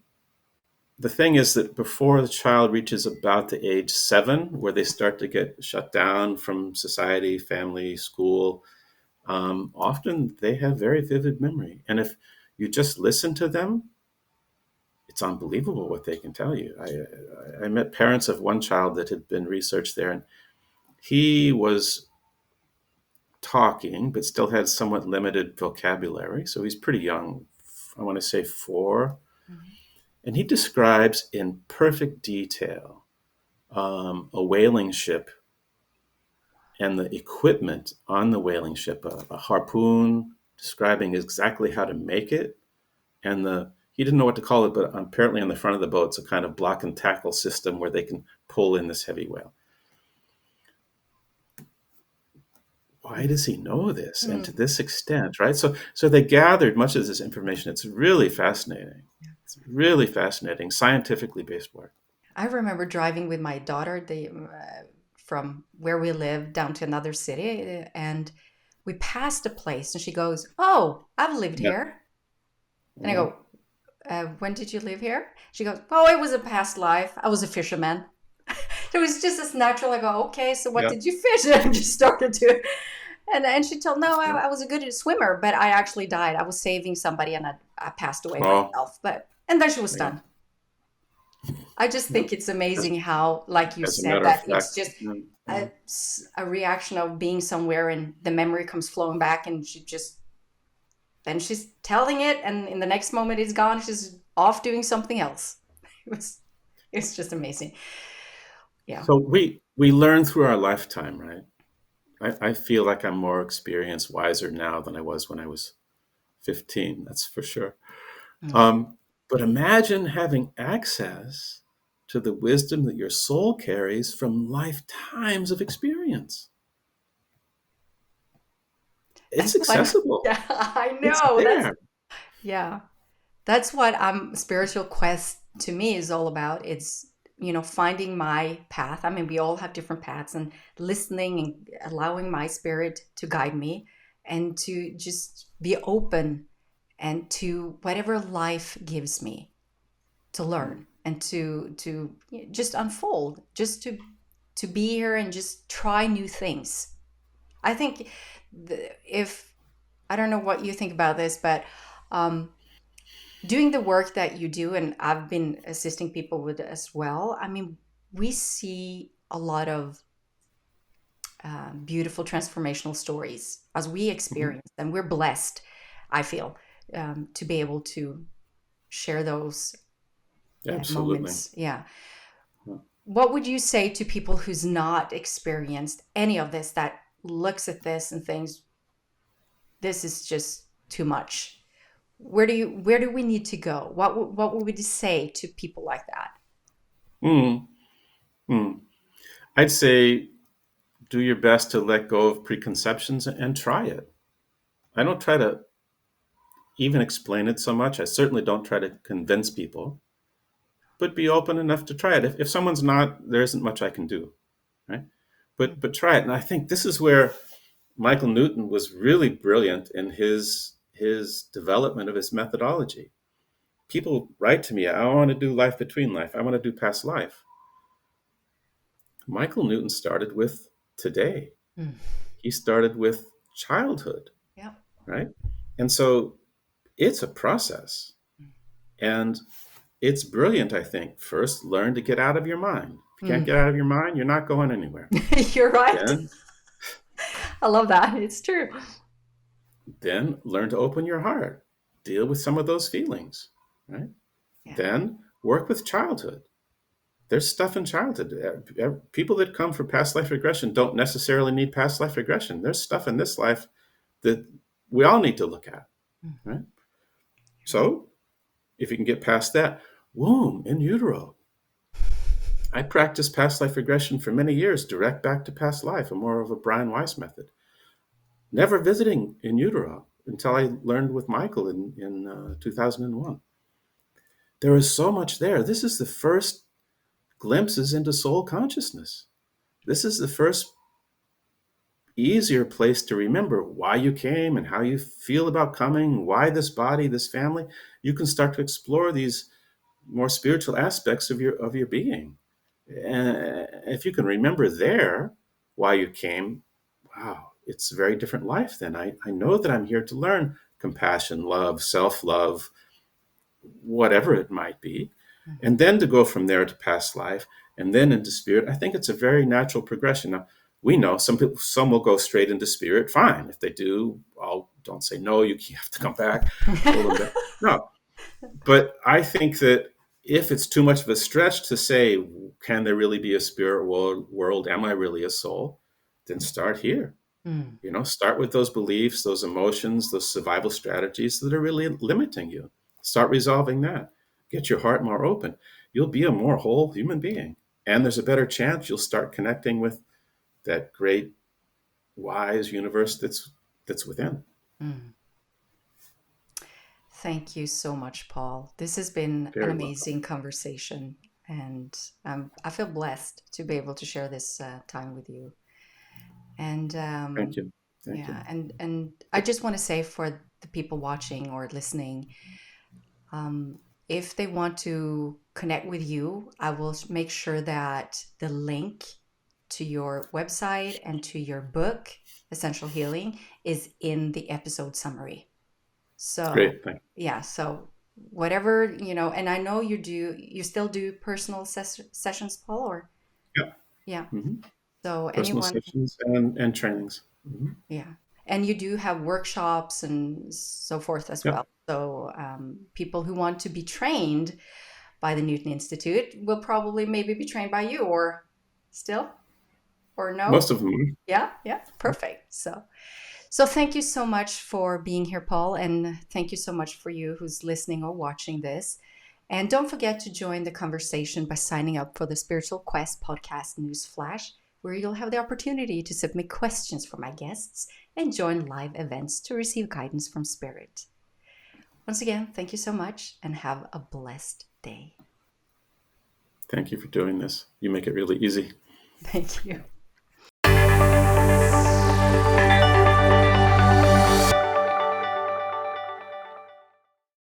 the thing is that before the child reaches about the age 7, where they start to get shut down from society, family, school, often they have very vivid memory. And if you just listen to them, it's unbelievable what they can tell you. I met parents of one child that had been researched there, and he was talking, but still had somewhat limited vocabulary. So he's pretty young. I want to say 4. Mhm. And he describes in perfect detail a whaling ship and the equipment on the whaling ship, a harpoon, describing exactly how to make it. And he didn't know what to call it, but apparently on the front of the boat, it's a kind of block and tackle system where they can pull in this heavy whale. Why does he know this and to Mm. this extent, right? So they gathered much of this information. It's really fascinating. It's really fascinating, scientifically based work. I remember driving with my daughter from where we live down to another city, and we passed a place, and she goes, "Oh, I've lived Yeah. here." And I Mhm. go, "When did you live here?" She goes, "Oh, it was a past life. I was a fisherman." It was just as natural. I go, okay, so what Yeah. did you fish? And I just started to, and she told, no, Yeah. I was a good swimmer, but I actually died. I was saving somebody, and I passed away Oh, myself. But and then she was yeah. done. I just Yeah. think it's amazing how, like you As a said, matter of that it's fact, just yeah, yeah. a reaction of being somewhere, and the memory comes flowing back, and she just then she's telling it, and in the next moment it's gone. She's off doing something else. It was it's just amazing. Yeah. So we learn through our lifetime, right? I feel like I'm more experienced, wiser now than I was when I was 15. That's for sure. Mm. Um, but imagine having access to the wisdom that your soul carries from lifetimes of experience. It's That's what. accessible. Yeah, I It's know. That's there. yeah. That's what spiritual quest to me is all about. It's finding my path. I mean, we all have different paths, and listening and allowing my spirit to guide me, and to just be open and to whatever life gives me to Mm, learn and to just unfold, just to be here and just try new things. I think if I don't know what you think about this, but um, doing the work that you do, and I've been assisting people with as well. I mean, we see a lot of beautiful transformational stories as we mhm. experience them. We're blessed, I feel, to be able to share those Absolutely. moments. Yeah. Yeah. What would you say to people who's not experienced any of this, that looks at this and thinks this is just too much? Where do we need to go? What would we say to people like that? Mm, mm. I'd say do your best to let go of preconceptions and try it. I don't try to even explain it so much. I certainly don't try to convince people, but be open enough to try it. If someone's not, there isn't much I can do, right? But try it. And I think this is where Michael Newton was really brilliant in his development of his methodology. People write to me, I want to do life between life. I want to do past life. Michael Newton started with today. Mm. He started with childhood, Yeah. right? And so it's a process. And it's brilliant, I think. First, learn to get out of your mind. If you can't Mm. get out of your mind, you're not going anywhere. You're right. Then, I love that. It's true. then learn to open your heart. Deal with some of those feelings, right? Yeah. Then work with childhood. There's stuff in childhood. People that come from past life regression don't necessarily need past life regression. There's stuff in this life that we all need to look at, Mm. right? You're right. So if you can get past that, womb in utero. I practiced past life regression for many years, direct back to past life, a more of a Brian Weiss method. Never visiting in utero until I learned with Michael in 2001. There is so much there. This is the first glimpses into soul consciousness. This is the first easier place to remember why you came and how you feel about coming, why this body, this family. You can start to explore these more spiritual aspects of your being. If you can remember there why you came, wow, it's a very different life then. I know that I'm here to learn compassion, love, self love, whatever it might be. Mhm. And then to go from there to past life and then into spirit, I think it's a very natural progression. Now, we know some people, some will go straight into spirit. Fine. If they do, I'll don't say no, you have to come back, pull them back. No, but I think that if it's too much of a stretch to say, can there really be a spirit world? Am I really a soul? Then start here. Mm. Start with those beliefs, those emotions, those survival strategies that are really limiting you. Start resolving that. Get your heart more open. You'll be a more whole human being. And there's a better chance you'll start connecting with that great, wise universe that's within. Mm. Thank you so much, Paul. This has been an Very welcome. amazing conversation, and I feel blessed to be able to share this time with you. And Thank you. Thank you. yeah, and I just want to say for the people watching or listening, um, if they want to connect with you, I will make sure that the link to your website and to your book, Essential Healing, is in the episode summary. So, Great. Thank yeah, so whatever, and I know you still do personal sessions, Paul, or you. Yeah. yeah. Hmm. So Personal anyone, sessions and trainings. Hmm. yeah. And you do have workshops and so forth as Yeah. well. So people who want to be trained by the Newton Institute will probably maybe be trained by you or still or no? Most of them. Yeah, yeah, perfect. So thank you so much for being here, Paul, and thank you so much for you who's listening or watching this. And don't forget to join the conversation by signing up for the Spiritual Quest podcast news flash, where you'll have the opportunity to submit questions for my guests and join live events to receive guidance from Spirit. Once again, thank you so much and have a blessed day. Thank you for doing this. You make it really easy. Thank you.